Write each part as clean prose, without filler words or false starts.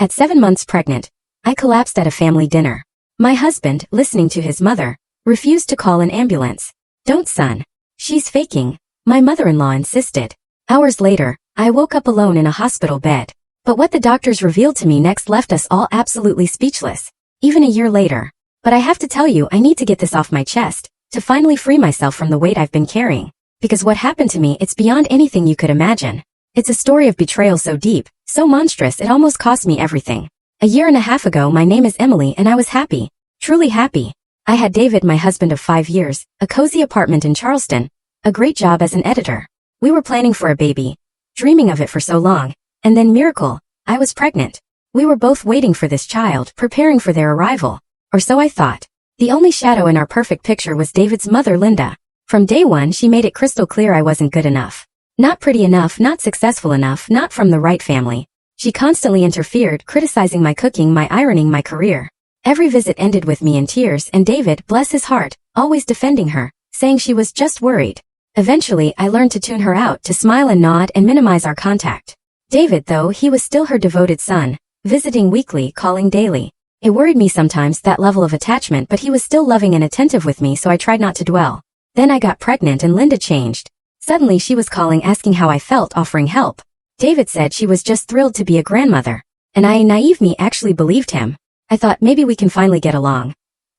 At 7 months pregnant, I collapsed at a family dinner. My husband, listening to his mother, refused to call an ambulance. "Don't, son. She's faking," my mother-in-law insisted. Hours later, I woke up alone in a hospital bed. But what the doctors revealed to me next left us all absolutely speechless. Even a year later. But I have to tell you, I need to get this off my chest, to finally free myself from the weight I've been carrying. Because what happened to me, it's beyond anything you could imagine. It's a story of betrayal so deep, so monstrous it almost cost me everything. A year and a half ago, my name is Emily and I was happy. Truly happy. I had David, my husband of 5 years, a cozy apartment in Charleston, a great job as an editor. We were planning for a baby, dreaming of it for so long, and then miracle, I was pregnant. We were both waiting for this child, preparing for their arrival. Or so I thought. The only shadow in our perfect picture was David's mother, Linda. From day one, she made it crystal clear I wasn't good enough. Not pretty enough, not successful enough, not from the right family. She constantly interfered, criticizing my cooking, my ironing, my career. Every visit ended with me in tears, and David, bless his heart, always defending her, saying she was just worried. Eventually, I learned to tune her out, to smile and nod and minimize our contact. David, though, he was still her devoted son, visiting weekly, calling daily. It worried me sometimes, that level of attachment, but he was still loving and attentive with me, so I tried not to dwell. Then I got pregnant and Linda changed. Suddenly she was calling, asking how I felt, offering help. David said she was just thrilled to be a grandmother. And I, naive me, actually believed him. I thought maybe we can finally get along.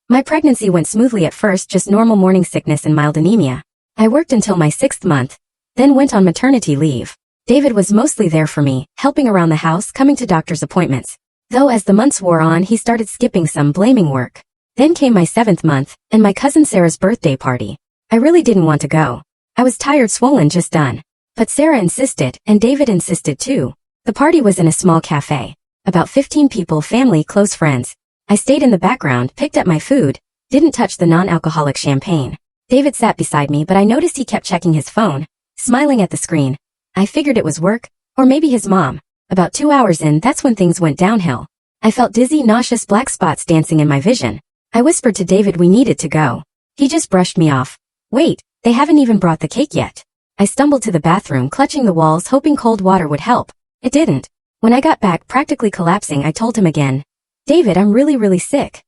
My pregnancy went smoothly at first, just normal morning sickness and mild anemia. I worked until my 6th month, then went on maternity leave. David was mostly there for me, helping around the house, coming to doctor's appointments. Though as the months wore on, he started skipping some, blaming work. Then came my 7th month, and my cousin Sarah's birthday party. I really didn't want to go. I was tired, swollen, just done. But Sarah insisted, and David insisted too. The party was in a small cafe. About 15 people, family, close friends. I stayed in the background, picked up my food, didn't touch the non-alcoholic champagne. David sat beside me, but I noticed he kept checking his phone, smiling at the screen. I figured it was work, or maybe his mom. About 2 hours in, that's when things went downhill. I felt dizzy, nauseous, black spots dancing in my vision. I whispered to David we needed to go. He just brushed me off. "Wait, they haven't even brought the cake yet." I stumbled to the bathroom, clutching the walls, hoping cold water would help. It didn't. When I got back, practically collapsing, I told him again, "David, I'm really sick."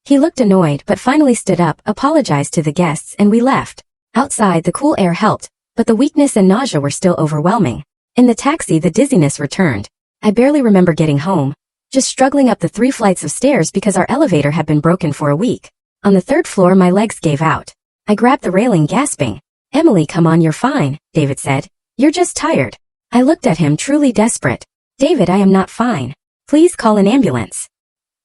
He looked annoyed, but finally stood up, apologized to the guests, and we left. Outside, the cool air helped, but the weakness and nausea were still overwhelming. In the taxi, the dizziness returned. I barely remember getting home, just struggling up the 3 flights of stairs because our elevator had been broken for a week. On the 3rd floor, my legs gave out. I grabbed the railing, gasping. "Emily, come on, you're fine," David said. "You're just tired." I looked at him, truly desperate. "David, I am not fine. Please call an ambulance."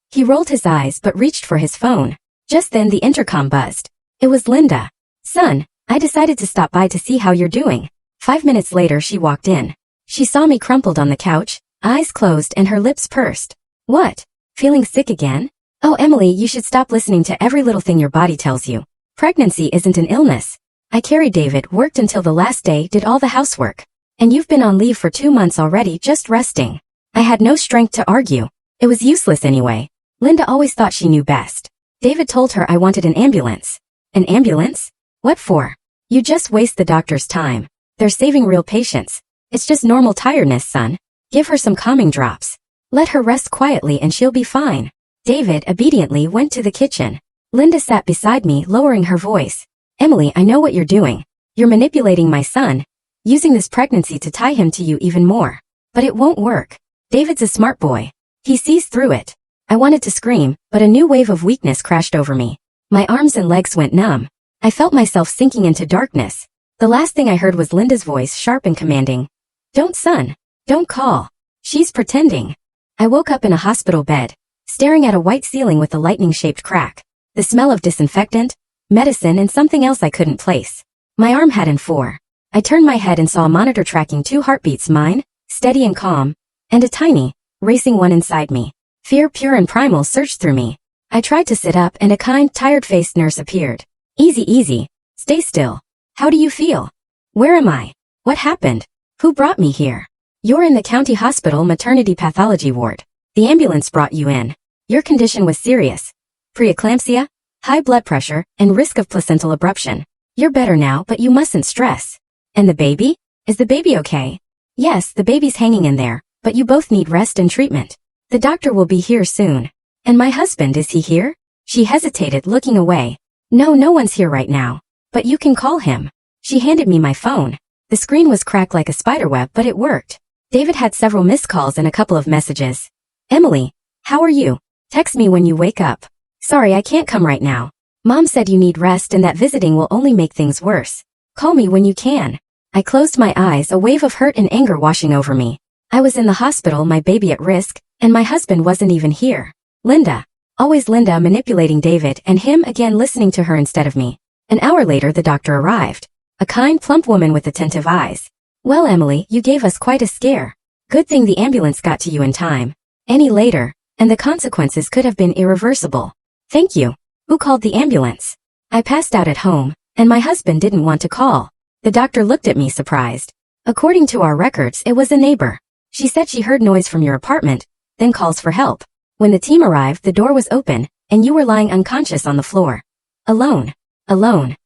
He rolled his eyes but reached for his phone. Just then the intercom buzzed. It was Linda. "Son, I decided to stop by to see how you're doing." 5 minutes later she walked in. She saw me crumpled on the couch, eyes closed and her lips pursed. "What? Feeling sick again? Oh, Emily, you should stop listening to every little thing your body tells you. Pregnancy isn't an illness." I carried David, worked until the last day, did all the housework. "And you've been on leave for 2 months already, just resting." I had no strength to argue. It was useless anyway. Linda always thought she knew best. David told her I wanted an ambulance. An ambulance? What for? "You just waste the doctor's time. They're saving real patients. It's just normal tiredness, son. Give her some calming drops. Let her rest quietly and she'll be fine." David obediently went to the kitchen. Linda sat beside me, lowering her voice. "Emily, I know what you're doing. You're manipulating my son, using this pregnancy to tie him to you even more. But it won't work. David's a smart boy. He sees through it." I wanted to scream, but a new wave of weakness crashed over me. My arms and legs went numb. I felt myself sinking into darkness. The last thing I heard was Linda's voice, sharp and commanding. "Don't, son. Don't call. She's pretending." I woke up in a hospital bed, staring at a white ceiling with a lightning-shaped crack. The smell of disinfectant, medicine, and something else I couldn't place. My arm had in 4. I turned my head and saw a monitor tracking 2 heartbeats, mine, steady and calm, and a tiny, racing one inside me. Fear, pure and primal, surged through me. I tried to sit up and a kind, tired-faced nurse appeared. Easy. Stay still. How do you feel? Where am I? What happened? Who brought me here?" "You're in the county hospital maternity pathology ward. The ambulance brought you in. Your condition was serious. Preeclampsia, high blood pressure, and risk of placental abruption. You're better now, but you mustn't stress." "And the baby? Is the baby okay?" "Yes, the baby's hanging in there, but you both need rest and treatment." The doctor will be here soon. And my husband, is he here? She hesitated, looking away. No, no one's here right now. But you can call him. She handed me my phone. The screen was cracked like a spiderweb, but it worked. David had several missed calls and a couple of messages. Emily, how are you? Text me when you wake up. Sorry, I can't come right now. Mom said you need rest and that visiting will only make things worse. Call me when you can. I closed my eyes, a wave of hurt and anger washing over me. I was in the hospital, my baby at risk, and my husband wasn't even here. Linda. Always Linda manipulating David and him again listening to her instead of me. An hour later the doctor arrived. A kind, plump woman with attentive eyes. Well, Emily, you gave us quite a scare. Good thing the ambulance got to you in time. Any later, and the consequences could have been irreversible. Thank you. Who called the ambulance? I passed out at home, and my husband didn't want to call. The doctor looked at me surprised. According to our records, it was a neighbor. She said she heard noise from your apartment, then calls for help. When the team arrived, the door was open, and you were lying unconscious on the floor. Alone. Alone.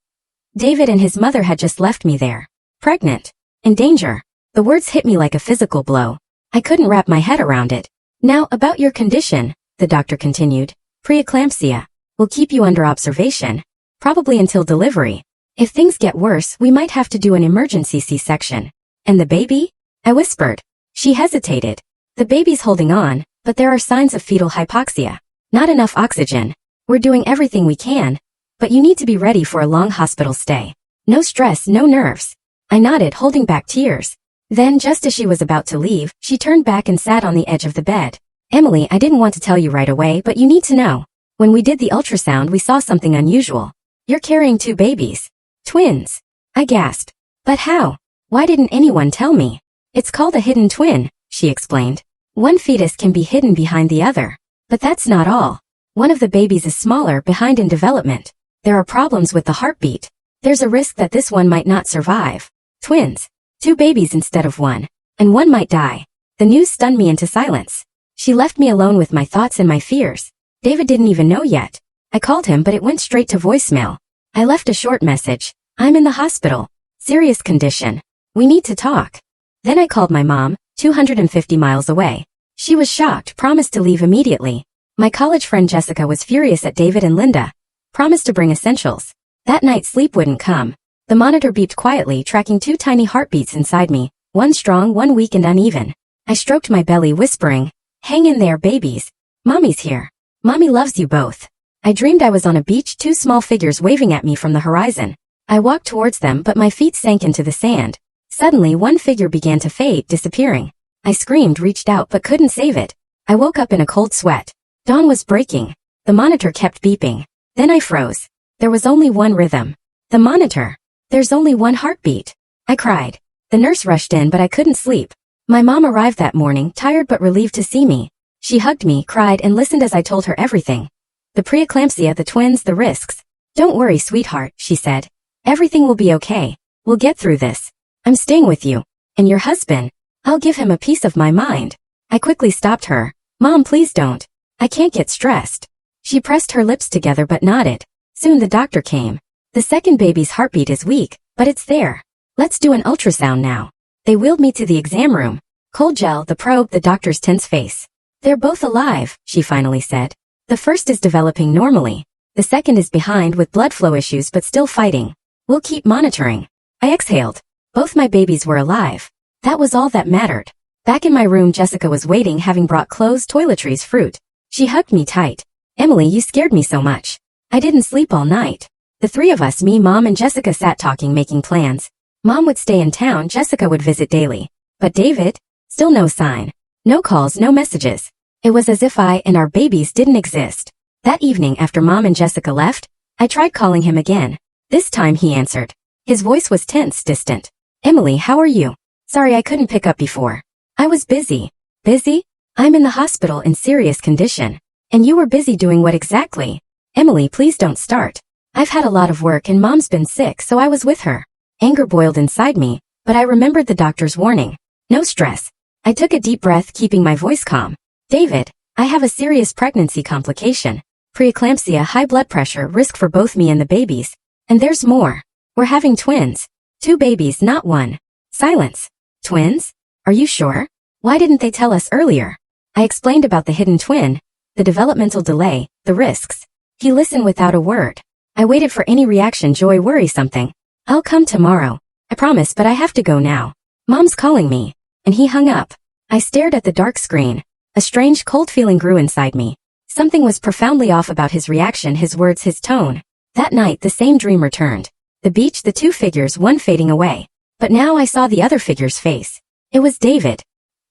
David and his mother had just left me there. Pregnant. In danger. The words hit me like a physical blow. I couldn't wrap my head around it. Now, about your condition, the doctor continued. Preeclampsia. Will keep you under observation. Probably until delivery. If things get worse, we might have to do an emergency C-section. And the baby? I whispered. She hesitated. The baby's holding on, but there are signs of fetal hypoxia. Not enough oxygen. We're doing everything we can, but you need to be ready for a long hospital stay. No stress, no nerves. I nodded, holding back tears. Then, just as she was about to leave, she turned back and sat on the edge of the bed. Emily, I didn't want to tell you right away, but you need to know. When we did the ultrasound, we saw something unusual. You're carrying 2 babies. Twins. I gasped. But how? Why didn't anyone tell me? It's called a hidden twin, she explained. One fetus can be hidden behind the other. But that's not all. One of the babies is smaller, behind in development. There are problems with the heartbeat. There's a risk that this one might not survive. Twins. 2 babies instead of 1. And 1 might die. The news stunned me into silence. She left me alone with my thoughts and my fears. David didn't even know yet. I called him, but it went straight to voicemail. I left a short message. I'm in the hospital. Serious condition. We need to talk. Then I called my mom, 250 miles away. She was shocked, promised to leave immediately. My college friend Jessica was furious at David and Linda. Promised to bring essentials. That night sleep wouldn't come. The monitor beeped quietly, tracking 2 tiny heartbeats inside me, one strong, one weak and uneven. I stroked my belly, whispering, hang in there, babies. Mommy's here. Mommy loves you both. I dreamed I was on a beach, 2 small figures waving at me from the horizon. I walked towards them, but my feet sank into the sand. Suddenly, one figure began to fade, disappearing. I screamed, reached out, but couldn't save it. I woke up in a cold sweat. Dawn was breaking. The monitor kept beeping. Then I froze. There was only one rhythm. The monitor. There's only one heartbeat. I cried. The nurse rushed in, but I couldn't sleep. My mom arrived that morning, tired but relieved to see me. She hugged me, cried, and listened as I told her everything. The preeclampsia, the twins, the risks. Don't worry, sweetheart, she said. Everything will be okay. We'll get through this. I'm staying with you. And your husband. I'll give him a piece of my mind. I quickly stopped her. Mom, please don't. I can't get stressed. She pressed her lips together but nodded. Soon the doctor came. The second baby's heartbeat is weak, but it's there. Let's do an ultrasound now. They wheeled me to the exam room. Cold gel, the probe, the doctor's tense face. They're both alive, she finally said. The first is developing normally. The second is behind with blood flow issues but still fighting. We'll keep monitoring. I exhaled. Both my babies were alive. That was all that mattered. Back in my room, Jessica was waiting, having brought clothes, toiletries, fruit. She hugged me tight. Emily, you scared me so much. I didn't sleep all night. The 3 of us, me, Mom, and Jessica, sat talking, making plans. Mom would stay in town, Jessica would visit daily. But David? Still no sign. No calls, no messages. It was as if I and our babies didn't exist. That evening, after Mom and Jessica left, I tried calling him again. This time he answered. His voice was tense, distant. Emily, how are you? Sorry I couldn't pick up before. I was busy. Busy? I'm in the hospital in serious condition. And you were busy doing what exactly? Emily, please don't start. I've had a lot of work and Mom's been sick, so I was with her. Anger boiled inside me, but I remembered the doctor's warning. No stress. I took a deep breath, keeping my voice calm. David, I have a serious pregnancy complication. Preeclampsia, high blood pressure, risk for both me and the babies. And there's more. We're having twins. 2 babies, not 1. Silence. Twins? Are you sure? Why didn't they tell us earlier? I explained about the hidden twin, the developmental delay, the risks. He listened without a word. I waited for any reaction. Joy, worry something. I'll come tomorrow. I promise, but I have to go now. Mom's calling me. And he hung up. I stared at the dark screen. A strange cold feeling grew inside me. Something was profoundly off about his reaction, his words, his tone. That night the same dream returned. The beach, the two figures, one fading away. But now I saw the other figure's face. It was David.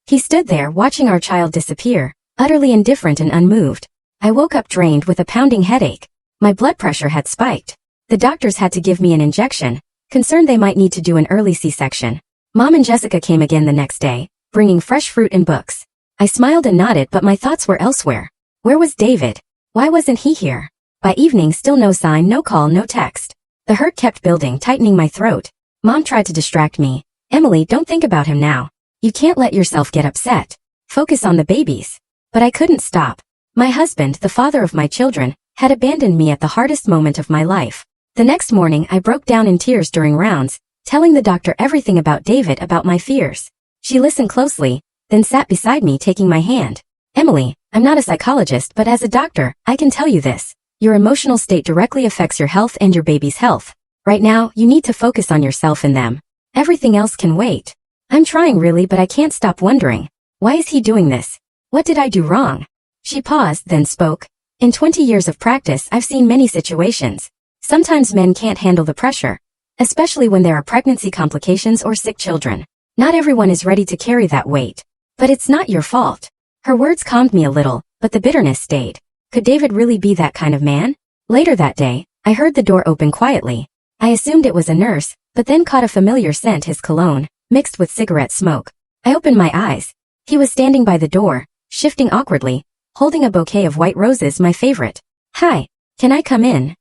He stood there watching our child disappear, utterly indifferent and unmoved. I woke up drained with a pounding headache. My blood pressure had spiked. The doctors had to give me an injection, concerned they might need to do an early C-section. Mom and Jessica came again the next day, bringing fresh fruit and books. I smiled and nodded, but my thoughts were elsewhere. Where was David? Why wasn't he here? By evening, still no sign, no call, no text. The hurt kept building, tightening my throat. Mom tried to distract me. Emily, don't think about him now. You can't let yourself get upset. Focus on the babies. But I couldn't stop. My husband, the father of my children, had abandoned me at the hardest moment of my life. The next morning, I broke down in tears during rounds, telling the doctor everything about David, about my fears. She listened closely, then sat beside me taking my hand. Emily, I'm not a psychologist, but as a doctor, I can tell you this. Your emotional state directly affects your health and your baby's health. Right now, you need to focus on yourself and them. Everything else can wait. I'm trying really, but I can't stop wondering. Why is he doing this? What did I do wrong? She paused, then spoke. In 20 years of practice, I've seen many situations. Sometimes men can't handle the pressure, especially when there are pregnancy complications or sick children. Not everyone is ready to carry that weight. But it's not your fault. Her words calmed me a little, but the bitterness stayed. Could David really be that kind of man? Later that day, I heard the door open quietly. I assumed it was a nurse, but then caught a familiar scent, his cologne, mixed with cigarette smoke. I opened my eyes. He was standing by the door, shifting awkwardly, holding a bouquet of white roses, my favorite. Hi, can I come in?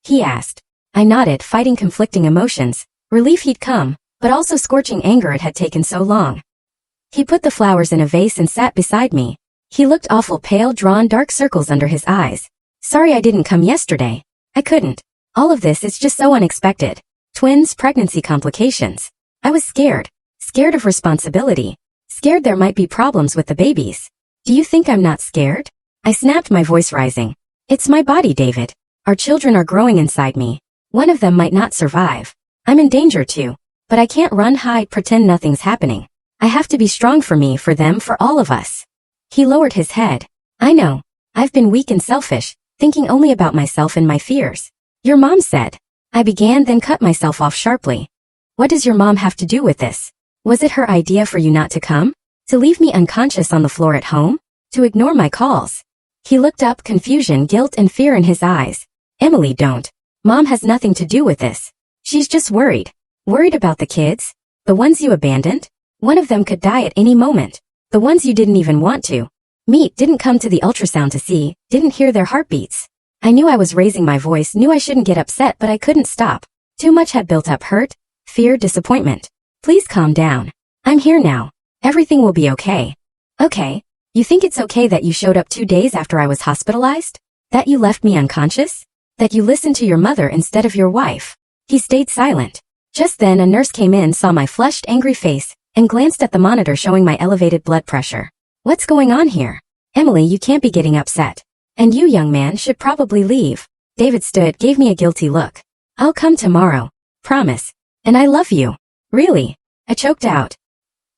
He asked. I nodded, fighting conflicting emotions. Relief he'd come, but also scorching anger it had taken so long. He put the flowers in a vase and sat beside me. He looked awful pale, drawn dark circles under his eyes. Sorry I didn't come yesterday. I couldn't. All of this is just so unexpected. Twins, pregnancy complications. I was scared. Scared of responsibility. Scared there might be problems with the babies. Do you think I'm not scared? I snapped, my voice rising. It's my body, David. Our children are growing inside me. One of them might not survive. I'm in danger too. But I can't run, hide, pretend nothing's happening. I have to be strong for me, for them, for all of us. He lowered his head. I know. I've been weak and selfish, thinking only about myself and my fears. Your mom said. I began, then cut myself off sharply. What does your mom have to do with this? Was it her idea for you not to come? To leave me unconscious on the floor at home? To ignore my calls? He looked up, confusion, guilt, and fear in his eyes. Emily, don't. Mom has nothing to do with this. She's just worried. Worried about the kids? The ones you abandoned? One of them could die at any moment. The ones you didn't even want to meet, didn't come to the ultrasound to see, didn't hear their heartbeats. I knew I was raising my voice, knew I shouldn't get upset, but I couldn't stop. Too much had built up: hurt, fear, disappointment. Please calm down. I'm here now. Everything will be okay. Okay. You think it's okay that you showed up 2 days after I was hospitalized? That you left me unconscious? That you listened to your mother instead of your wife? He stayed silent. Just then a nurse came in, saw my flushed, angry face, and glanced at the monitor showing my elevated blood pressure. What's going on here? Emily, you can't be getting upset. And you, young man, should probably leave. David stood, gave me a guilty look. I'll come tomorrow. Promise. And I love you. Really? I choked out.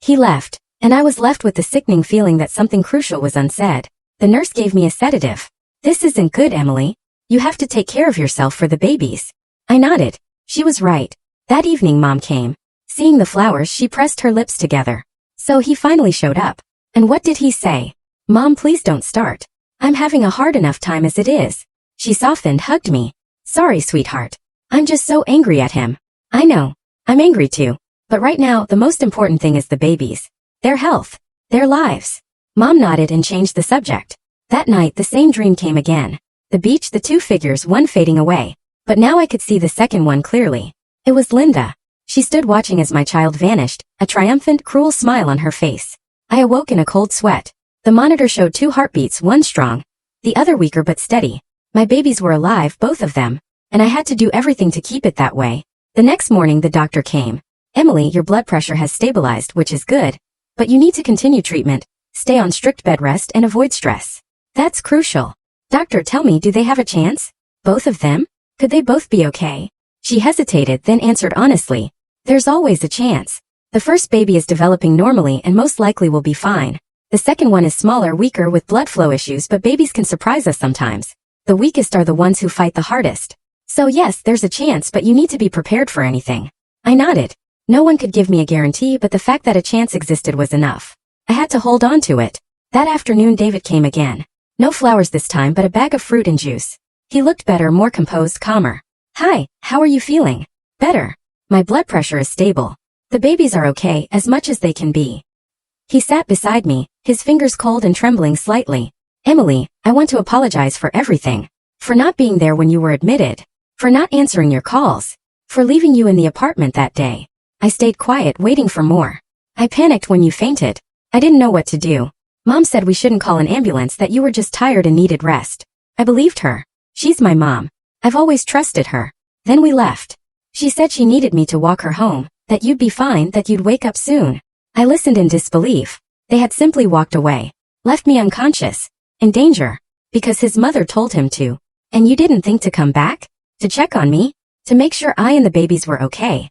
He left, and I was left with the sickening feeling that something crucial was unsaid. The nurse gave me a sedative. This isn't good, Emily. You have to take care of yourself for the babies. I nodded. She was right. That evening Mom came. Seeing the flowers, she pressed her lips together. So he finally showed up. And what did he say? Mom, please don't start. I'm having a hard enough time as it is. She softened, hugged me. Sorry, sweetheart. I'm just so angry at him. I know. I'm angry too. But right now, the most important thing is the babies. Their health. Their lives. Mom nodded and changed the subject. That night, the same dream came again. The beach, the two figures, one fading away. But now I could see the second one clearly. It was Linda. She stood watching as my child vanished, a triumphant, cruel smile on her face. I awoke in a cold sweat. The monitor showed 2 heartbeats, one strong, the other weaker but steady. My babies were alive, both of them, and I had to do everything to keep it that way. The next morning the doctor came. Emily, your blood pressure has stabilized, which is good, but you need to continue treatment. stay on strict bed rest and avoid stress. That's crucial. Doctor, tell me, do they have a chance? Both of them? Could they both be okay? She hesitated, then answered honestly. There's always a chance. The first baby is developing normally and most likely will be fine. The second one is smaller, weaker with blood flow issues, but babies can surprise us sometimes. The weakest are the ones who fight the hardest. So yes, there's a chance, but you need to be prepared for anything. I nodded. No one could give me a guarantee, but the fact that a chance existed was enough. I had to hold on to it. That afternoon David came again. No flowers this time, but a bag of fruit and juice. He looked better, more composed, calmer. Hi, how are you feeling? Better. My blood pressure is stable. The babies are okay, as much as they can be. He sat beside me, his fingers cold and trembling slightly. Emily, I want to apologize for everything. For not being there when you were admitted. For not answering your calls. For leaving you in the apartment that day. I stayed quiet, waiting for more. I panicked when you fainted. I didn't know what to do. Mom said we shouldn't call an ambulance, that you were just tired and needed rest. I believed her. She's my mom. I've always trusted her. Then we left. She said she needed me to walk her home, that you'd be fine, that you'd wake up soon. I listened in disbelief. They had simply walked away. Left me unconscious. In danger. Because his mother told him to. And you didn't think to come back? To check on me? To make sure I and the babies were okay?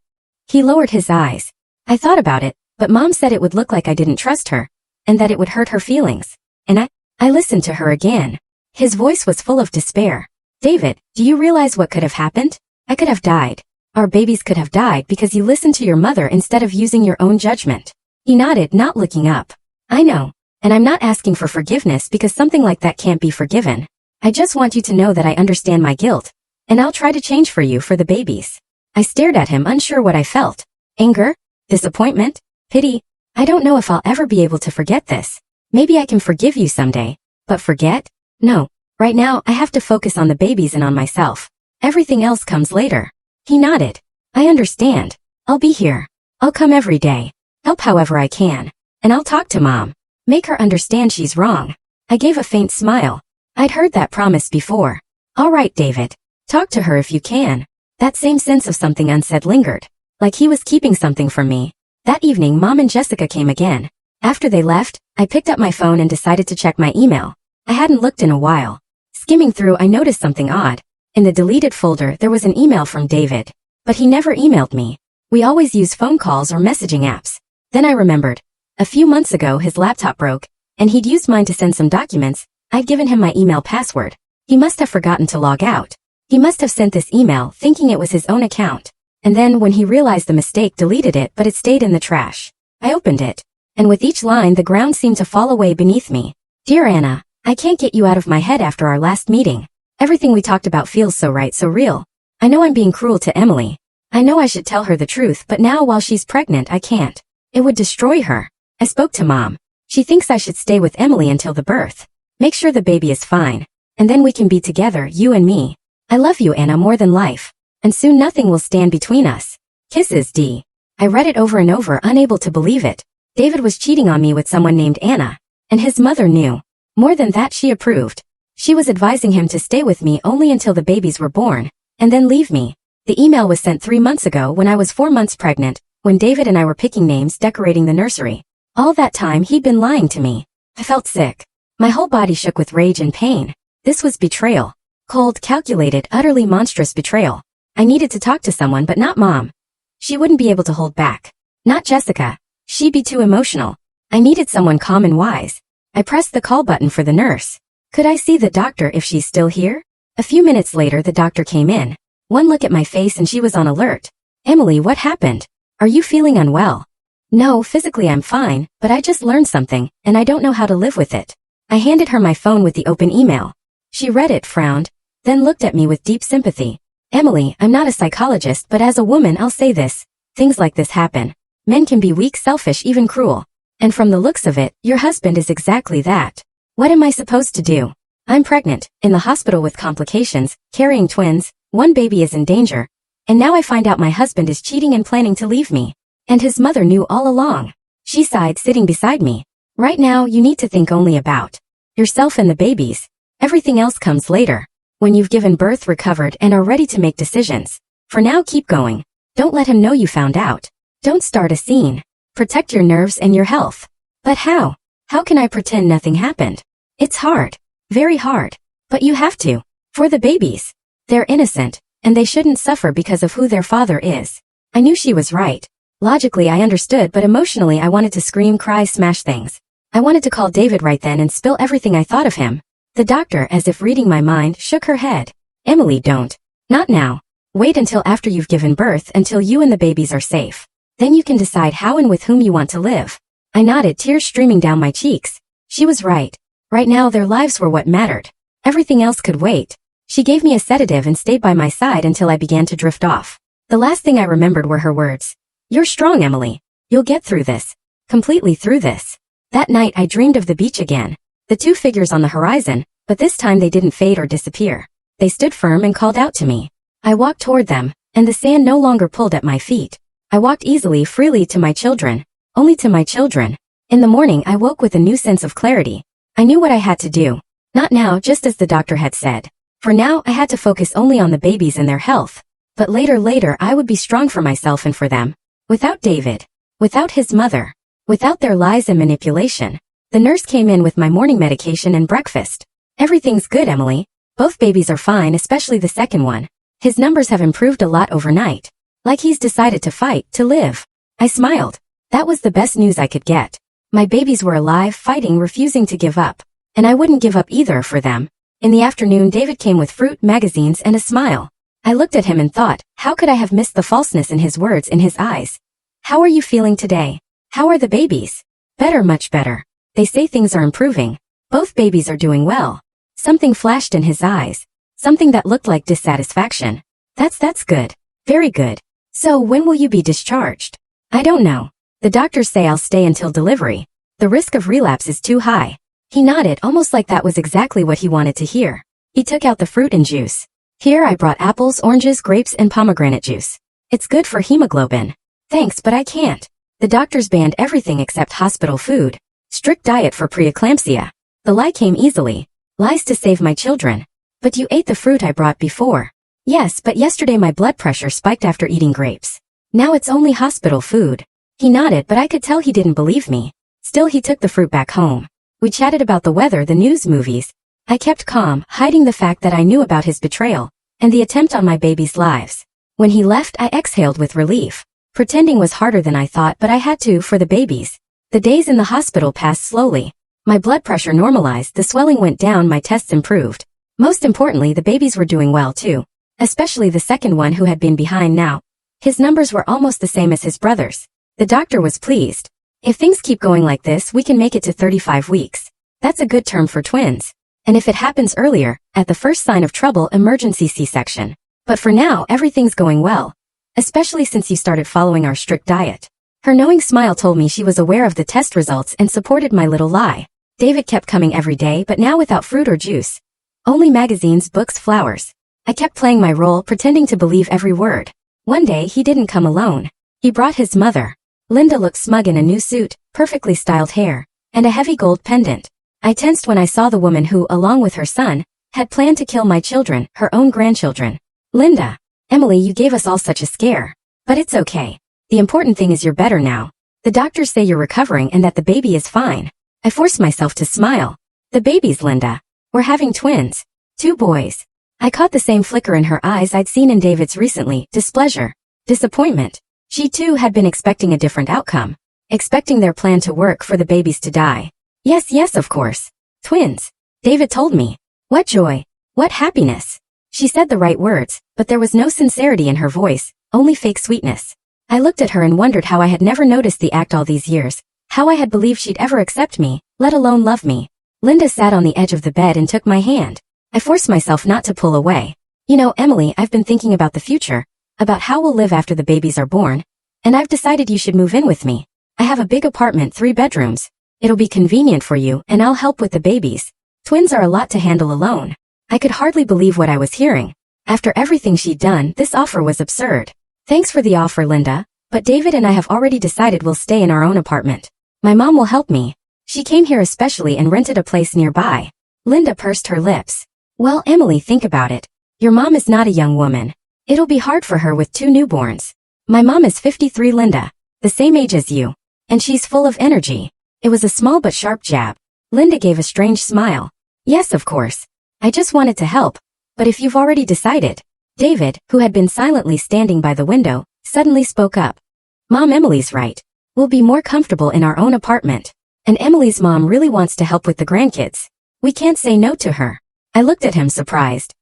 He lowered his eyes. I thought about it, but Mom said it would look like I didn't trust her. And that it would hurt her feelings. And I listened to her again. His voice was full of despair. David, do you realize what could have happened? I could have died. Our babies could have died because you listened to your mother instead of using your own judgment. He nodded, not looking up. I know. And I'm not asking for forgiveness because something like that can't be forgiven. I just want you to know that I understand my guilt. And I'll try to change for you, for the babies. I stared at him, unsure what I felt. Anger? Disappointment? Pity? I don't know if I'll ever be able to forget this. Maybe I can forgive you someday. But forget? No. Right now, I have to focus on the babies and on myself. Everything else comes later. He nodded. I understand. I'll be here. I'll come every day. Help however I can. And I'll talk to Mom. Make her understand she's wrong. I gave a faint smile. I'd heard that promise before. All right, David. Talk to her if you can. That same sense of something unsaid lingered. Like he was keeping something from me. That evening, Mom and Jessica came again. After they left, I picked up my phone and decided to check my email. I hadn't looked in a while. Skimming through, I noticed something odd. In the deleted folder, there was an email from David. But he never emailed me. We always use phone calls or messaging apps. Then I remembered. A few months ago, his laptop broke, and he'd used mine to send some documents. I'd given him my email password. He must have forgotten to log out. He must have sent this email thinking it was his own account. And then, when he realized the mistake, deleted it, but it stayed in the trash. I opened it. And with each line, the ground seemed to fall away beneath me. Dear Anna, I can't get you out of my head after our last meeting. Everything we talked about feels so right, so real. I know I'm being cruel to Emily. I know I should tell her the truth, but now while she's pregnant, I can't. It would destroy her. I spoke to Mom. She thinks I should stay with Emily until the birth. Make sure the baby is fine. And then we can be together, you and me. I love you, Anna, more than life. And soon nothing will stand between us. Kisses, D. I read it over and over, unable to believe it. David was cheating on me with someone named Anna. And his mother knew. More than that, she approved. She was advising him to stay with me only until the babies were born, and then leave me. The email was sent 3 months ago when I was 4 months pregnant, when David and I were picking names, decorating the nursery. All that time he'd been lying to me. I felt sick. My whole body shook with rage and pain. This was betrayal. Cold, calculated, utterly monstrous betrayal. I needed to talk to someone, but not Mom. She wouldn't be able to hold back. Not Jessica. She'd be too emotional. I needed someone calm and wise. I pressed the call button for the nurse. Could I see the doctor if she's still here? A few minutes later, the doctor came in. One look at my face and she was on alert. Emily, what happened? Are you feeling unwell? No, physically I'm fine, but I just learned something, and I don't know how to live with it. I handed her my phone with the open email. She read it, frowned, then looked at me with deep sympathy. Emily, I'm not a psychologist, but as a woman I'll say this. Things like this happen. Men can be weak, selfish, even cruel. And from the looks of it, your husband is exactly that. What am I supposed to do? I'm pregnant, in the hospital with complications, carrying twins, one baby is in danger. And now I find out my husband is cheating and planning to leave me. And his mother knew all along. She sighed, sitting beside me. Right now, you need to think only about yourself and the babies. Everything else comes later. When you've given birth, recovered, and are ready to make decisions. For now, keep going. Don't let him know you found out. Don't start a scene. Protect your nerves and your health. But how? How can I pretend nothing happened? It's hard. Very hard. But you have to. For the babies. They're innocent, and they shouldn't suffer because of who their father is. I knew she was right. Logically I understood, but emotionally I wanted to scream, cry, smash things. I wanted to call David right then and spill everything I thought of him. The doctor, as if reading my mind, shook her head. Emily, don't. Not now. Wait until after you've given birth, until you and the babies are safe. Then you can decide how and with whom you want to live. I nodded, tears streaming down my cheeks. She was right. Right now their lives were what mattered. Everything else could wait. She gave me a sedative and stayed by my side until I began to drift off. The last thing I remembered were her words. You're strong, Emily. You'll get through this. Completely through this. That night I dreamed of the beach again. The two figures on the horizon, but this time they didn't fade or disappear. They stood firm and called out to me. I walked toward them, and the sand no longer pulled at my feet. I walked easily, freely to my children. Only to my children. In the morning I woke with a new sense of clarity. I knew what I had to do. Not now, just as the doctor had said. For now I had to focus only on the babies and their health. But later I would be strong for myself and for them. Without David. Without his mother. Without their lies and manipulation. The nurse came in with my morning medication and breakfast. Everything's good, Emily. Both babies are fine, especially the second one. His numbers have improved a lot overnight. Like he's decided to fight, to live. I smiled. That was the best news I could get. My babies were alive, fighting, refusing to give up. And I wouldn't give up either for them. In the afternoon David came with fruit, magazines, and a smile. I looked at him and thought, how could I have missed the falseness in his words, in his eyes? How are you feeling today? How are the babies? Better, much better. They say things are improving. Both babies are doing well. Something flashed in his eyes. Something that looked like dissatisfaction. That's good. Very good. So when will you be discharged? I don't know. The doctors say I'll stay until delivery. The risk of relapse is too high. He nodded, almost like that was exactly what he wanted to hear. He took out the fruit and juice. Here I brought apples, oranges, grapes, and pomegranate juice. It's good for hemoglobin. Thanks, but I can't. The doctors banned everything except hospital food. Strict diet for preeclampsia. The lie came easily. Lies to save my children. But you ate the fruit I brought before. Yes, but yesterday my blood pressure spiked after eating grapes. Now it's only hospital food. He nodded, but I could tell he didn't believe me. Still he took the fruit back home. We chatted about the weather, the news, movies. I kept calm, hiding the fact that I knew about his betrayal, and the attempt on my babies' lives. When he left I exhaled with relief. Pretending was harder than I thought, but I had to for the babies. The days in the hospital passed slowly. My blood pressure normalized, the swelling went down, my tests improved. Most importantly, the babies were doing well too. Especially the second one who had been behind now. His numbers were almost the same as his brothers. The doctor was pleased. If things keep going like this, we can make it to 35 weeks. That's a good term for twins. And if it happens earlier, at the first sign of trouble, emergency C-section. But for now, everything's going well. Especially since you started following our strict diet. Her knowing smile told me she was aware of the test results and supported my little lie. David kept coming every day, but now without fruit or juice. Only magazines, books, flowers. I kept playing my role, pretending to believe every word. One day he didn't come alone. He brought his mother. Linda looked smug in a new suit, perfectly styled hair, and a heavy gold pendant. I tensed when I saw the woman who, along with her son, had planned to kill my children, her own grandchildren. Linda. Emily, you gave us all such a scare. But it's okay. The important thing is you're better now. The doctors say you're recovering and that the baby is fine. I forced myself to smile. The babies, Linda. We're having twins. 2 boys. I caught the same flicker in her eyes I'd seen in David's recently, displeasure, disappointment. She too had been expecting a different outcome. Expecting their plan to work for the babies to die. Yes, of course. Twins. David told me. What joy. What happiness. She said the right words, but there was no sincerity in her voice, only fake sweetness. I looked at her and wondered how I had never noticed the act all these years, how I had believed she'd ever accept me, let alone love me. Linda sat on the edge of the bed and took my hand. I forced myself not to pull away. You know, Emily, I've been thinking about the future, about how we'll live after the babies are born, and I've decided you should move in with me. I have a big apartment, 3 bedrooms. It'll be convenient for you, and I'll help with the babies. Twins are a lot to handle alone. I could hardly believe what I was hearing. After everything she'd done, this offer was absurd. Thanks for the offer, Linda, but David and I have already decided we'll stay in our own apartment. My mom will help me. She came here especially and rented a place nearby. Linda pursed her lips. Well, Emily, think about it. Your mom is not a young woman. It'll be hard for her with 2 newborns. My mom is 53, Linda, the same age as you. And she's full of energy. It was a small but sharp jab. Linda gave a strange smile. Yes, of course. I just wanted to help. But if you've already decided. David, who had been silently standing by the window, suddenly spoke up. Mom, Emily's right. We'll be more comfortable in our own apartment. And Emily's mom really wants to help with the grandkids. We can't say no to her. I looked at him surprised.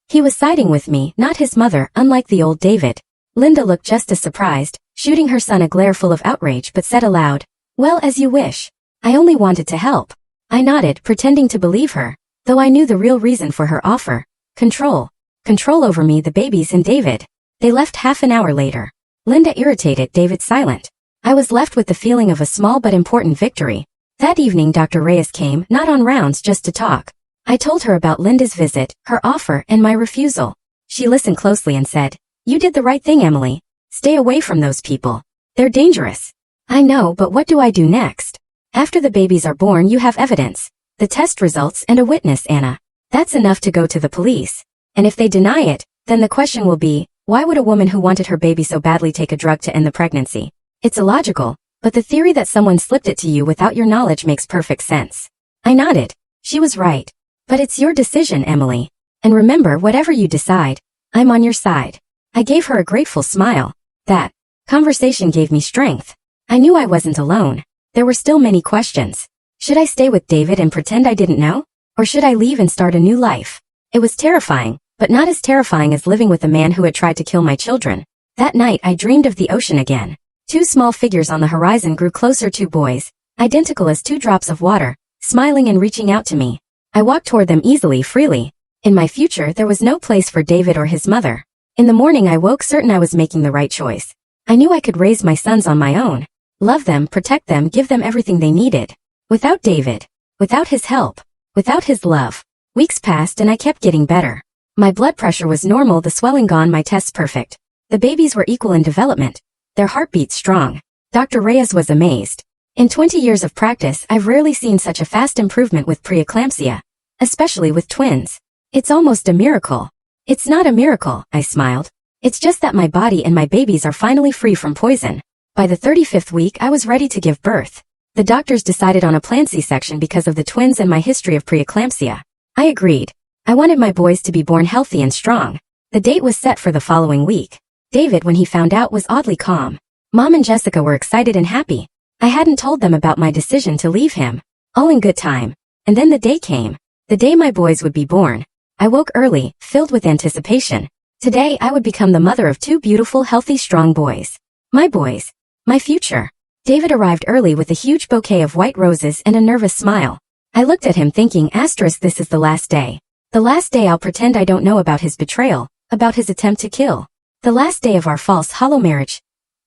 He was siding with me, not his mother, unlike the old David. Linda looked just as surprised, shooting her son a glare full of outrage, but said aloud, Well, as you wish. I only wanted to help. I nodded, pretending to believe her, though I knew the real reason for her offer. Control. Control over me, the babies, and David. They left half an hour later. Linda irritated, David silent. I was left with the feeling of a small but important victory. That evening Dr. Reyes came, not on rounds, just to talk. I told her about Linda's visit, her offer, and my refusal. She listened closely and said, You did the right thing, Emily. Stay away from those people. They're dangerous. I know, but what do I do next? After the babies are born, you have evidence. The test results and a witness, Anna. That's enough to go to the police. And if they deny it, then the question will be, why would a woman who wanted her baby so badly take a drug to end the pregnancy? It's illogical, but the theory that someone slipped it to you without your knowledge makes perfect sense. I nodded. She was right. But it's your decision, Emily. And remember, whatever you decide, I'm on your side. I gave her a grateful smile. That conversation gave me strength. I knew I wasn't alone. There were still many questions. Should I stay with David and pretend I didn't know? Or should I leave and start a new life? It was terrifying, but not as terrifying as living with a man who had tried to kill my children. That night I dreamed of the ocean again. Two small figures on the horizon grew closer, two boys, identical as two drops of water, smiling and reaching out to me. I walked toward them easily, freely. In my future there was no place for David or his mother. In the morning I woke certain I was making the right choice. I knew I could raise my sons on my own. Love them, protect them, give them everything they needed. Without David. Without his help. Without his love. Weeks passed and I kept getting better. My blood pressure was normal, the swelling gone, my tests perfect. The babies were equal in development. Their heartbeats strong. Dr. Reyes was amazed. In 20 years of practice, I've rarely seen such a fast improvement with preeclampsia. Especially with twins. It's almost a miracle. It's not a miracle, I smiled. It's just that my body and my babies are finally free from poison. By the 35th week, I was ready to give birth. The doctors decided on a planned C-section because of the twins and my history of preeclampsia. I agreed. I wanted my boys to be born healthy and strong. The date was set for the following week. David, when he found out, was oddly calm. Mom and Jessica were excited and happy. I hadn't told them about my decision to leave him. All in good time. And then the day came. The day my boys would be born. I woke early, filled with anticipation. Today I would become the mother of two beautiful, healthy, strong boys. My boys. My future. David arrived early with a huge bouquet of white roses and a nervous smile. I looked at him thinking, this is the last day. The last day I'll pretend I don't know about his betrayal, about his attempt to kill. The last day of our false, hollow marriage.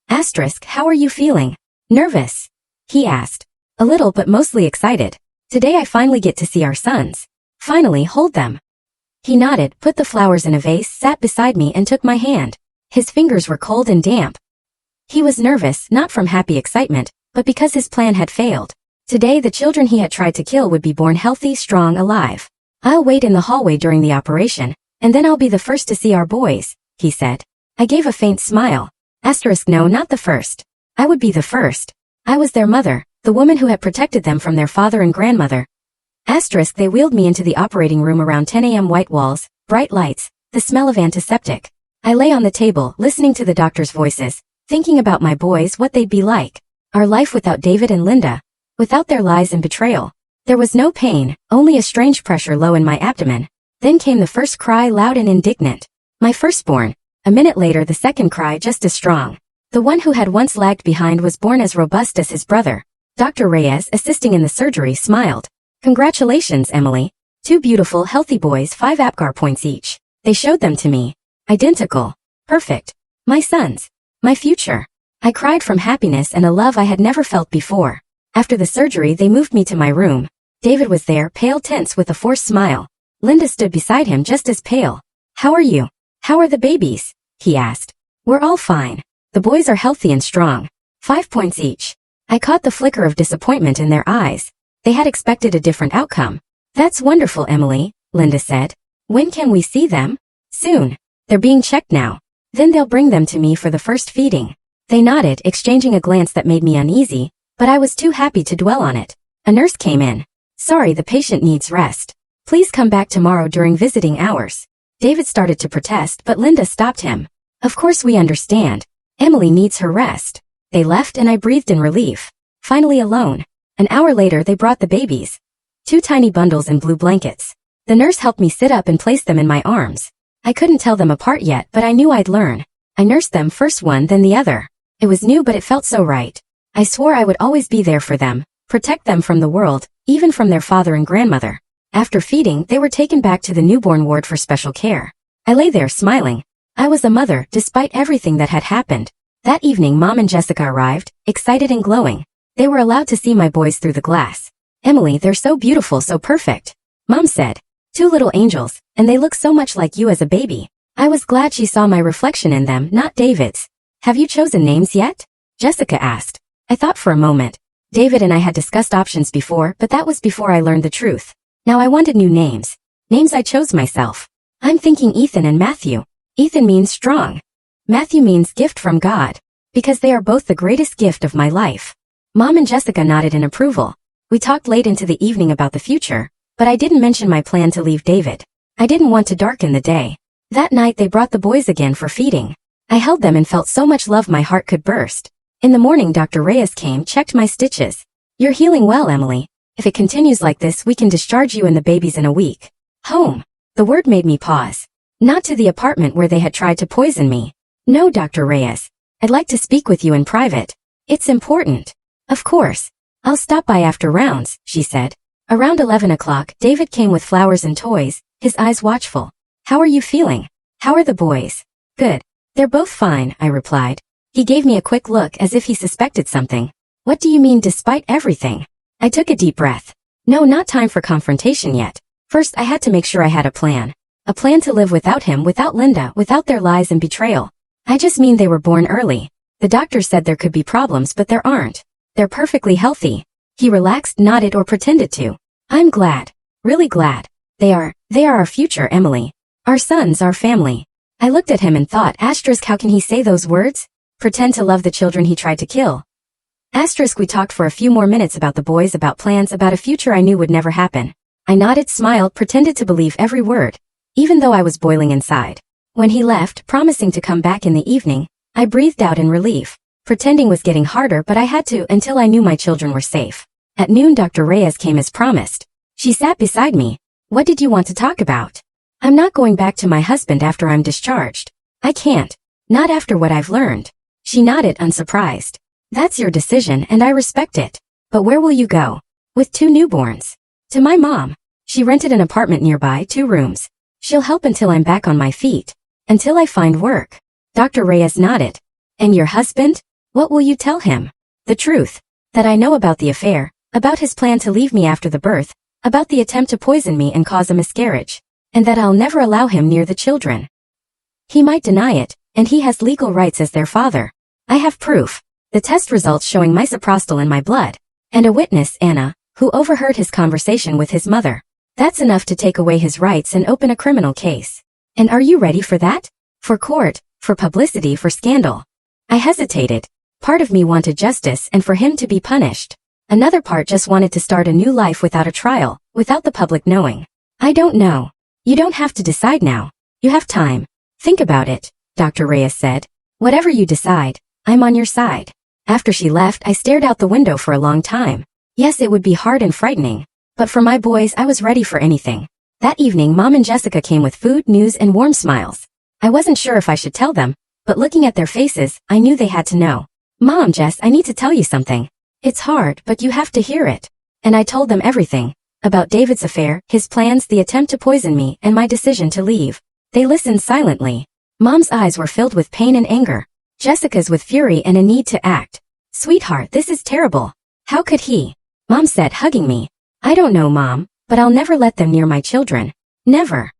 How are you feeling? Nervous? He asked. A little, but mostly excited. Today I finally get to see our sons. Finally hold them. He nodded, put the flowers in a vase, sat beside me and took my hand. His fingers were cold and damp. He was nervous, not from happy excitement, but because his plan had failed. Today the children he had tried to kill would be born healthy, strong, alive. I'll wait in the hallway during the operation, and then I'll be the first to see our boys, he said. I gave a faint smile. No, not the first. I would be the first. I was their mother, the woman who had protected them from their father and grandmother. They wheeled me into the operating room around 10 a.m. White walls, bright lights, the smell of antiseptic. I lay on the table, listening to the doctors' voices, thinking about my boys, what they'd be like. Our life without David and Linda. Without their lies and betrayal. There was no pain, only a strange pressure low in my abdomen. Then came the first cry, loud and indignant. My firstborn. A minute later the second cry, just as strong. The one who had once lagged behind was born as robust as his brother. Dr. Reyes, assisting in the surgery, smiled. Congratulations, Emily. 2 beautiful, healthy boys, 5 APGAR points each. They showed them to me. Identical. Perfect. My sons. My future. I cried from happiness and a love I had never felt before. After the surgery they moved me to my room. David was there, pale, tense, with a forced smile. Linda stood beside him, just as pale. How are you? How are the babies? He asked. We're all fine. The boys are healthy and strong. 5 points each. I caught the flicker of disappointment in their eyes. They had expected a different outcome. That's wonderful, Emily, Linda said. When can we see them? Soon. They're being checked now. Then they'll bring them to me for the first feeding. They nodded, exchanging a glance that made me uneasy, but I was too happy to dwell on it. A nurse came in. Sorry, the patient needs rest. Please come back tomorrow during visiting hours. David started to protest, but Linda stopped him. Of course we understand. Emily needs her rest. They left and I breathed in relief. Finally alone. An hour later they brought the babies. 2 tiny bundles in blue blankets. The nurse helped me sit up and place them in my arms. I couldn't tell them apart yet, but I knew I'd learn. I nursed them first one then the other. It was new but it felt so right. I swore I would always be there for them, protect them from the world, even from their father and grandmother. After feeding, they were taken back to the newborn ward for special care. I lay there smiling. I was a mother, despite everything that had happened. That evening Mom and Jessica arrived, excited and glowing. They were allowed to see my boys through the glass. Emily, they're so beautiful, so perfect. Mom said. 2 little angels, and they look so much like you as a baby. I was glad she saw my reflection in them, not David's. Have you chosen names yet? Jessica asked. I thought for a moment. David and I had discussed options before, but that was before I learned the truth. Now I wanted new names. Names I chose myself. I'm thinking Ethan and Matthew. Ethan means strong. Matthew means gift from God. Because they are both the greatest gift of my life. Mom and Jessica nodded in approval. We talked late into the evening about the future, but I didn't mention my plan to leave David. I didn't want to darken the day. That night they brought the boys again for feeding. I held them and felt so much love my heart could burst. In the morning Dr. Reyes came, checked my stitches. You're healing well, Emily. If it continues like this we can discharge you and the babies in a week. Home. The word made me pause. Not to the apartment where they had tried to poison me. No, Dr. Reyes. I'd like to speak with you in private. It's important. Of course. I'll stop by after rounds, she said. Around 11 o'clock, David came with flowers and toys, his eyes watchful. How are you feeling? How are the boys? Good. They're both fine, I replied. He gave me a quick look as if he suspected something. What do you mean despite everything? I took a deep breath. No, not time for confrontation yet. First I had to make sure I had a plan. A plan to live without him, without Linda, without their lies and betrayal. I just mean they were born early. The doctor said there could be problems but there aren't. They're perfectly healthy. He relaxed, nodded or pretended to. I'm glad. Really glad. They are our future, Emily. Our sons, our family. I looked at him and thought, asterisk, how can he say those words? Pretend to love the children he tried to kill. Asterisk, we talked for a few more minutes about the boys, about plans, about a future I knew would never happen. I nodded, smiled, pretended to believe every word, even though I was boiling inside. When he left, promising to come back in the evening, I breathed out in relief. Pretending was getting harder but I had to until I knew my children were safe. At noon Dr. Reyes came as promised. She sat beside me. What did you want to talk about? I'm not going back to my husband after I'm discharged. I can't. Not after what I've learned. She nodded, unsurprised. That's your decision and I respect it. But where will you go? With 2 newborns. To my mom. She rented an apartment nearby, 2 rooms. She'll help until I'm back on my feet. Until I find work. Dr. Reyes nodded. And your husband? What will you tell him? The truth. That I know about the affair, about his plan to leave me after the birth, about the attempt to poison me and cause a miscarriage, and that I'll never allow him near the children. He might deny it, and he has legal rights as their father. I have proof. The test results showing misoprostol in my blood. And a witness, Anna, who overheard his conversation with his mother. That's enough to take away his rights and open a criminal case. And are you ready for that? For court, for publicity, for scandal? I hesitated. Part of me wanted justice and for him to be punished. Another part just wanted to start a new life without a trial, without the public knowing. I don't know. You don't have to decide now. You have time. Think about it, Dr. Reyes said. Whatever you decide, I'm on your side. After she left, I stared out the window for a long time. Yes, it would be hard and frightening. But for my boys, I was ready for anything. That evening, Mom and Jessica came with food, news, and warm smiles. I wasn't sure if I should tell them, but looking at their faces, I knew they had to know. Mom, Jess, I need to tell you something. It's hard, but you have to hear it. And I told them everything. About David's affair, his plans, the attempt to poison me, and my decision to leave. They listened silently. Mom's eyes were filled with pain and anger. Jessica's with fury and a need to act. Sweetheart, this is terrible. How could he? Mom said, hugging me. I don't know, Mom, but I'll never let them near my children. Never.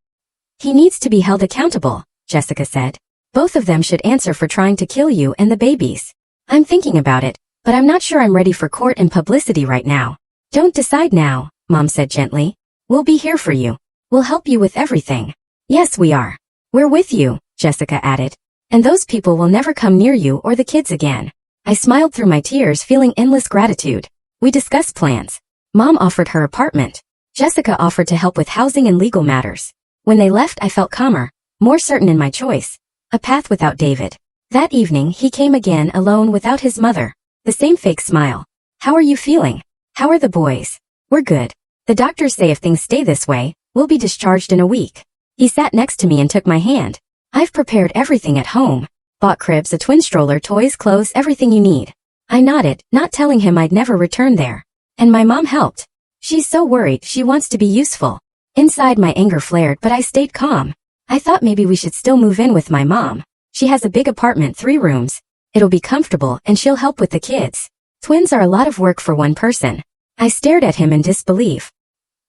He needs to be held accountable, Jessica said. Both of them should answer for trying to kill you and the babies. I'm thinking about it, but I'm not sure I'm ready for court and publicity right now. Don't decide now, Mom said gently. We'll be here for you. We'll help you with everything. Yes, we are. We're with you, Jessica added. And those people will never come near you or the kids again. I smiled through my tears, feeling endless gratitude. We discussed plans. Mom offered her apartment. Jessica offered to help with housing and legal matters. When they left, I felt calmer, more certain in my choice. A path without David. That evening, he came again, alone without his mother. The same fake smile. How are you feeling? How are the boys? We're good. The doctors say if things stay this way, we'll be discharged in a week. He sat next to me and took my hand. I've prepared everything at home. Bought cribs, a twin stroller, toys, clothes, everything you need. I nodded, not telling him I'd never return there. And my mom helped. She's so worried, she wants to be useful. Inside my anger flared, but I stayed calm. I thought maybe we should still move in with my mom. She has a big apartment, 3 rooms. It'll be comfortable and she'll help with the kids. Twins are a lot of work for one person. I stared at him in disbelief.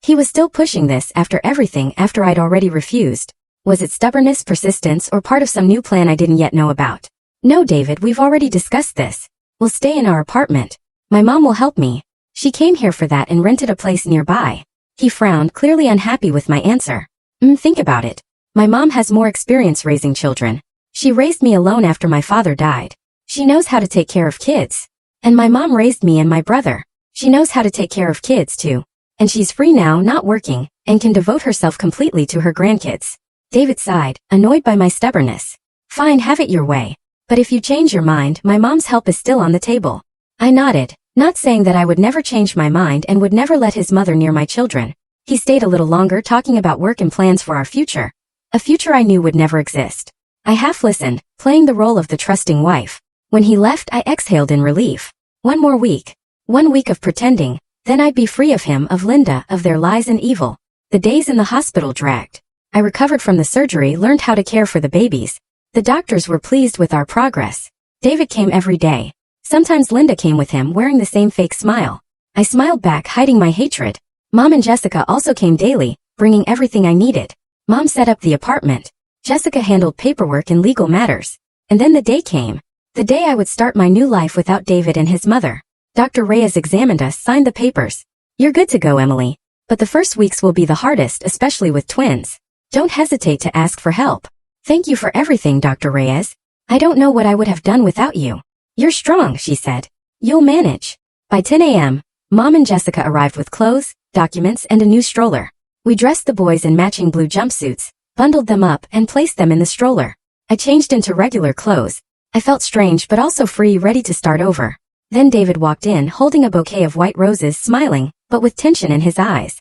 He was still pushing this after everything after I'd already refused. Was it stubbornness, persistence, or part of some new plan I didn't yet know about? No, David, we've already discussed this. We'll stay in our apartment. My mom will help me. She came here for that and rented a place nearby. He frowned, clearly unhappy with my answer. Think about it. My mom has more experience raising children. She raised me alone after my father died. She knows how to take care of kids. And my mom raised me and my brother. She knows how to take care of kids too. And she's free now, not working, and can devote herself completely to her grandkids. David sighed, annoyed by my stubbornness. Fine, have it your way. But if you change your mind, my mom's help is still on the table. I nodded, not saying that I would never change my mind and would never let his mother near my children. He stayed a little longer, talking about work and plans for our future. A future I knew would never exist. I half listened, playing the role of the trusting wife. When he left, I exhaled in relief. One more week. 1 week of pretending, then I'd be free of him, of Linda, of their lies and evil. The days in the hospital dragged. I recovered from the surgery, learned how to care for the babies. The doctors were pleased with our progress. David came every day. Sometimes Linda came with him, wearing the same fake smile. I smiled back, hiding my hatred. Mom and Jessica also came daily, bringing everything I needed. Mom set up the apartment. Jessica handled paperwork and legal matters. And then the day came. The day I would start my new life without David and his mother. Dr. Reyes examined us, signed the papers. You're good to go, Emily. But the first weeks will be the hardest, especially with twins. Don't hesitate to ask for help. Thank you for everything, Dr. Reyes. I don't know what I would have done without you. You're strong, she said. You'll manage. By 10 a.m., Mom and Jessica arrived with clothes, documents, and a new stroller. We dressed the boys in matching blue jumpsuits, bundled them up, and placed them in the stroller. I changed into regular clothes. I felt strange but also free, ready to start over. Then David walked in, holding a bouquet of white roses, smiling, but with tension in his eyes.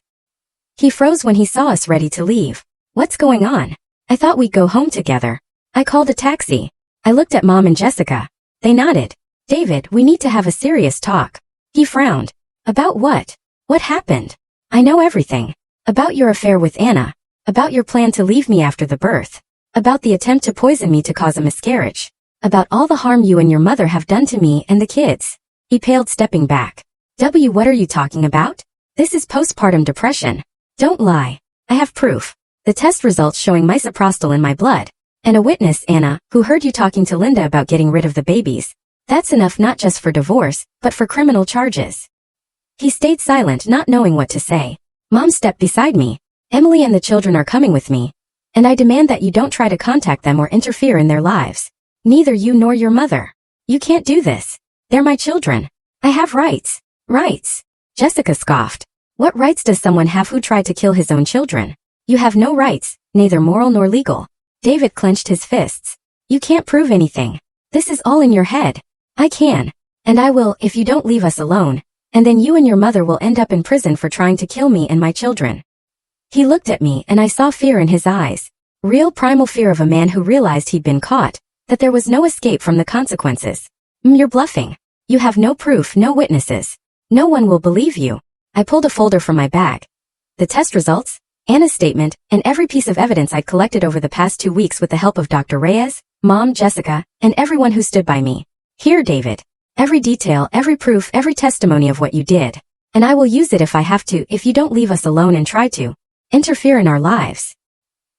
He froze when he saw us ready to leave. What's going on? I thought we'd go home together. I called a taxi. I looked at Mom and Jessica. They nodded. David, we need to have a serious talk. He frowned. About what? What happened? I know everything. About your affair with Anna. About your plan to leave me after the birth. About the attempt to poison me to cause a miscarriage. About all the harm you and your mother have done to me and the kids. He paled, stepping back. What are you talking about? This is postpartum depression. Don't lie. I have proof. The test results showing misoprostol in my blood. And a witness, Anna, who heard you talking to Linda about getting rid of the babies. That's enough not just for divorce, but for criminal charges. He stayed silent, not knowing what to say. Mom stepped beside me. Emily and the children are coming with me. And I demand that you don't try to contact them or interfere in their lives. Neither you nor your mother. You can't do this. They're my children. I have rights. Rights. Jessica scoffed. What rights does someone have who tried to kill his own children? You have no rights, neither moral nor legal. David clenched his fists. You can't prove anything. This is all in your head. I can. And I will if you don't leave us alone. And then you and your mother will end up in prison for trying to kill me and my children. He looked at me and I saw fear in his eyes. Real primal fear of a man who realized he'd been caught. That there was no escape from the consequences. You're bluffing. You have no proof, no witnesses. No one will believe you. I pulled a folder from my bag. The test results, Anna's statement, and every piece of evidence I'd collected over the past 2 weeks with the help of Dr. Reyes, Mom, Jessica, and everyone who stood by me. Here, David. Every detail, every proof, every testimony of what you did. And I will use it if I have to, if you don't leave us alone and try to interfere in our lives.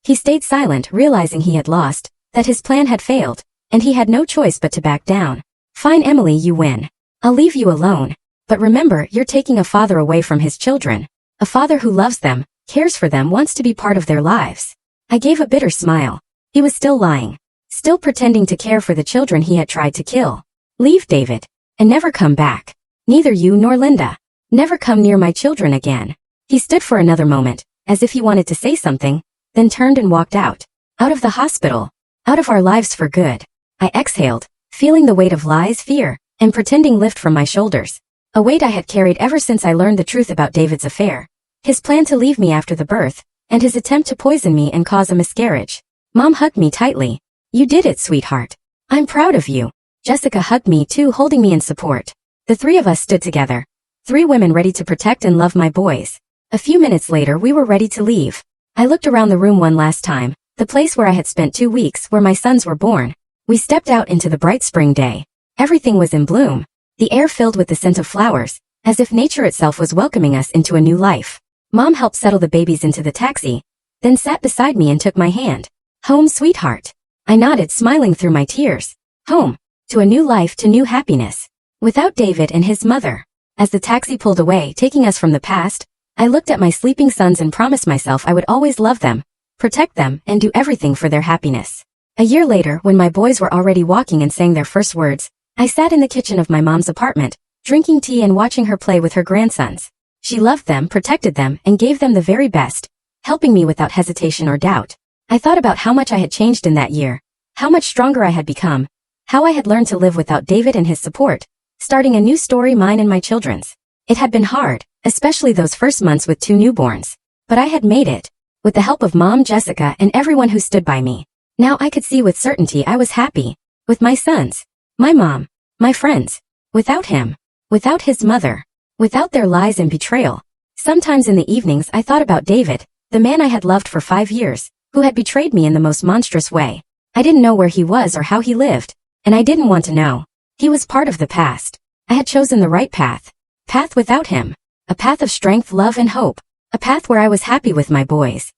He stayed silent, realizing he had lost, that his plan had failed, and he had no choice but to back down. Fine, Emily, you win. I'll leave you alone. But remember, you're taking a father away from his children. A father who loves them, cares for them, wants to be part of their lives. I gave a bitter smile. He was still lying. Still pretending to care for the children he had tried to kill. Leave David. And never come back. Neither you nor Linda. Never come near my children again. He stood for another moment, as if he wanted to say something, then turned and walked out. Out of the hospital. Out of our lives for good. I exhaled, feeling the weight of lies, fear, and pretending lift from my shoulders. A weight I had carried ever since I learned the truth about David's affair. His plan to leave me after the birth, and his attempt to poison me and cause a miscarriage. Mom hugged me tightly. You did it, sweetheart. I'm proud of you. Jessica hugged me too, holding me in support. The three of us stood together. 3 women ready to protect and love my boys. A few minutes later we were ready to leave. I looked around the room one last time, the place where I had spent 2 weeks, where my sons were born. We stepped out into the bright spring day. Everything was in bloom. The air filled with the scent of flowers, as if nature itself was welcoming us into a new life. Mom helped settle the babies into the taxi, then sat beside me and took my hand. Home, sweetheart. I nodded, smiling through my tears. Home. To a new life, to new happiness. Without David and his mother. As the taxi pulled away, taking us from the past, I looked at my sleeping sons and promised myself I would always love them, protect them, and do everything for their happiness. A year later, when my boys were already walking and saying their first words, I sat in the kitchen of my mom's apartment, drinking tea and watching her play with her grandsons. She loved them, protected them, and gave them the very best, helping me without hesitation or doubt. I thought about how much I had changed in that year, how much stronger I had become, how I had learned to live without David and his support, starting a new story, mine and my children's. It had been hard, especially those first months with 2 newborns. But I had made it, with the help of Mom, Jessica, and everyone who stood by me. Now I could see with certainty I was happy, with my sons, my mom, my friends, without him, without his mother, without their lies and betrayal. Sometimes in the evenings I thought about David, the man I had loved for 5 years, who had betrayed me in the most monstrous way. I didn't know where he was or how he lived, and I didn't want to know. He was part of the past. I had chosen the right path. Path without him. A path of strength, love, and hope. A path where I was happy with my boys.